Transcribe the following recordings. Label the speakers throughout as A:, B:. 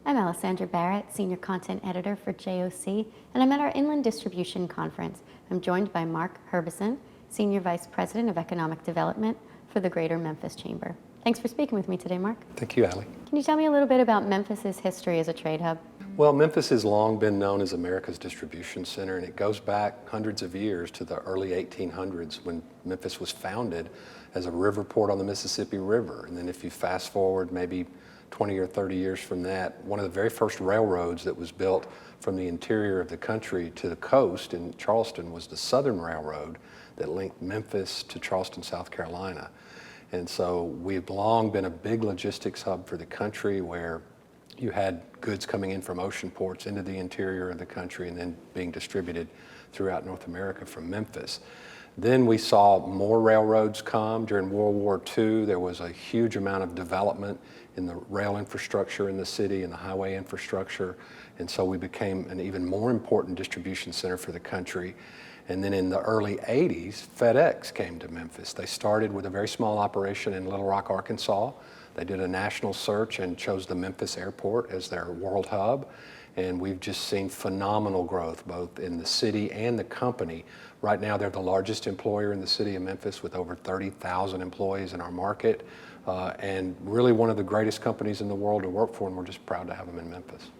A: I'm Alessandra Barrett, Senior Content Editor for JOC, and I'm at our Inland Distribution Conference. I'm joined by Mark Herbison, Senior Vice President of Economic Development for the Greater Memphis Chamber. Thanks for speaking with me today, Mark.
B: Thank you, Allie.
A: Can you tell me a little bit about Memphis's history as a trade hub?
B: Well, Memphis has long been known as America's distribution center, and it goes back hundreds of years to the early 1800s when Memphis was founded as a river port on the Mississippi River. And then if you fast forward maybe 20 or 30 years from that, one of the very first railroads that was built from the interior of the country to the coast in Charleston was the Southern Railroad that linked Memphis to Charleston, South Carolina. And so we've long been a big logistics hub for the country where you had goods coming in from ocean ports into the interior of the country and then being distributed throughout North America from Memphis. Then we saw more railroads come. During World War II, there was a huge amount of development in the rail infrastructure in the city and the highway infrastructure. And so we became an even more important distribution center for the country. And then in the early 80s, FedEx came to Memphis. They started with a very small operation in Little Rock, Arkansas. They did a national search and chose the Memphis airport as their world hub. And we've just seen phenomenal growth both in the city and the company. Right now, they're the largest employer in the city of Memphis with over 30,000 employees in our market, and really one of the greatest companies in the world to work for, and we're just proud to have them in Memphis.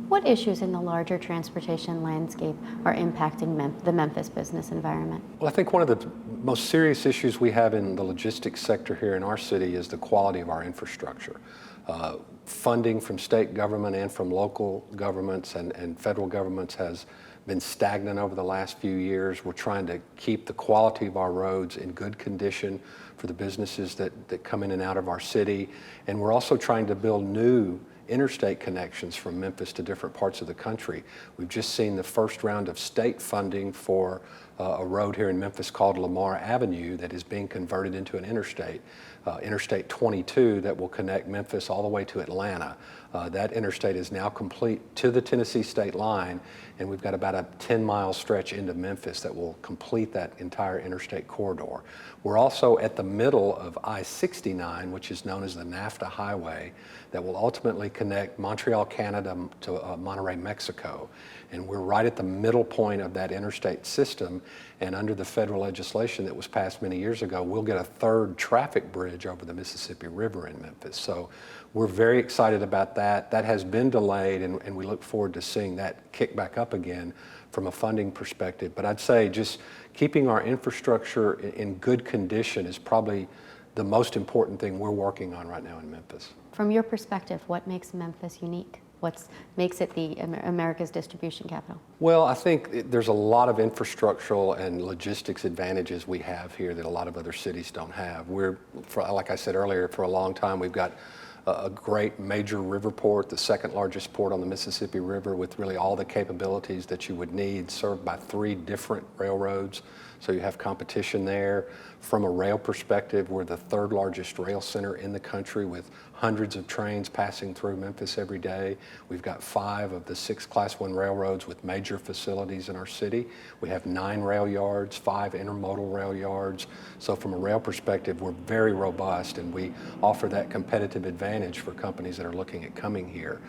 A: What issues in the larger transportation landscape are impacting the Memphis business environment?
B: Well, I think one of the most serious issues we have in the logistics sector here in our city is the quality of our infrastructure. Funding from state government and from local governments and federal governments has been stagnant over the last few years. We're trying to keep the quality of our roads in good condition for the businesses that come in and out of our city. And we're also trying to build new interstate connections from Memphis to different parts of the country. We've just seen the first round of state funding for a road here in Memphis called Lamar Avenue that is being converted into an interstate, Interstate 22, that will connect Memphis all the way to Atlanta. That interstate is now complete to the Tennessee state line, and we've got about a 10-mile stretch into Memphis that will complete that entire interstate corridor. We're also at the middle of I-69, which is known as the NAFTA Highway, that will ultimately connect Montreal, Canada to Monterrey, Mexico. And we're right at the middle point of that interstate system, and under the federal legislation that was passed many years ago, we'll get a third traffic bridge over the Mississippi River in Memphis. So we're very excited about that. That has been delayed, and we look forward to seeing that kick back up again from a funding perspective. But I'd say just keeping our infrastructure in good condition is probably the most important thing we're working on right now in Memphis.
A: From your perspective, what makes Memphis unique? What makes it the America's distribution capital?
B: Well, I think there's a lot of infrastructural and logistics advantages we have here that a lot of other cities don't have. Like I said earlier, for a long time we've got a great major river port, the second largest port on the Mississippi River, with really all the capabilities that you would need, served by 3 different railroads. So you have competition there. From a rail perspective, we're the 3rd largest rail center in the country with hundreds of trains passing through Memphis every day. We've got 5 of the 6 Class 1 railroads with major facilities in our city. We have 9 rail yards, 5 intermodal rail yards. So from a rail perspective, we're very robust, and we offer that competitive advantage for companies that are looking at coming here.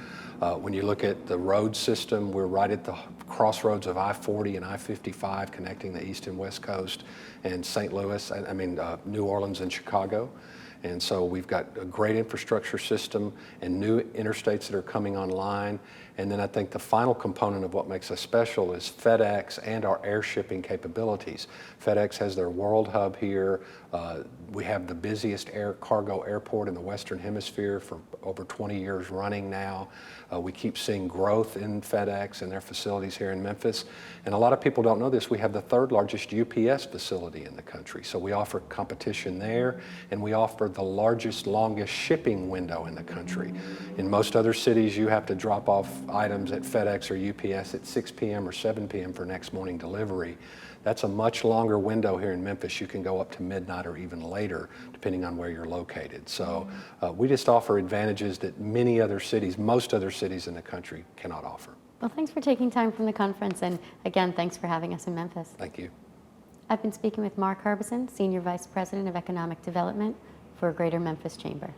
B: When you look at the road system, we're right at the crossroads of I-40 and I-55 connecting the East and West Coast and St. Louis, New Orleans and Chicago. And so we've got a great infrastructure system and new interstates that are coming online. And then I think the final component of what makes us special is FedEx and our air shipping capabilities. FedEx has their world hub here. We have the busiest air cargo airport in the Western Hemisphere for over 20 years running now. We keep seeing growth in FedEx and their facilities here in Memphis. And a lot of people don't know this, we have the 3rd largest UPS facility in the country. So we offer competition there, and we offer the largest, longest shipping window in the country. In most other cities, you have to drop off items at FedEx or UPS at 6 p.m. or 7 p.m. for next morning delivery. That's a much longer window here in Memphis. You can go up to midnight or even later, depending on where you're located. So we just offer advantages that most other cities in the country cannot offer.
A: Well, thanks for taking time from the conference, and again, thanks for having us in Memphis.
B: Thank you.
A: I've been speaking with Mark Herbison, Senior Vice President of Economic Development for Greater Memphis Chamber.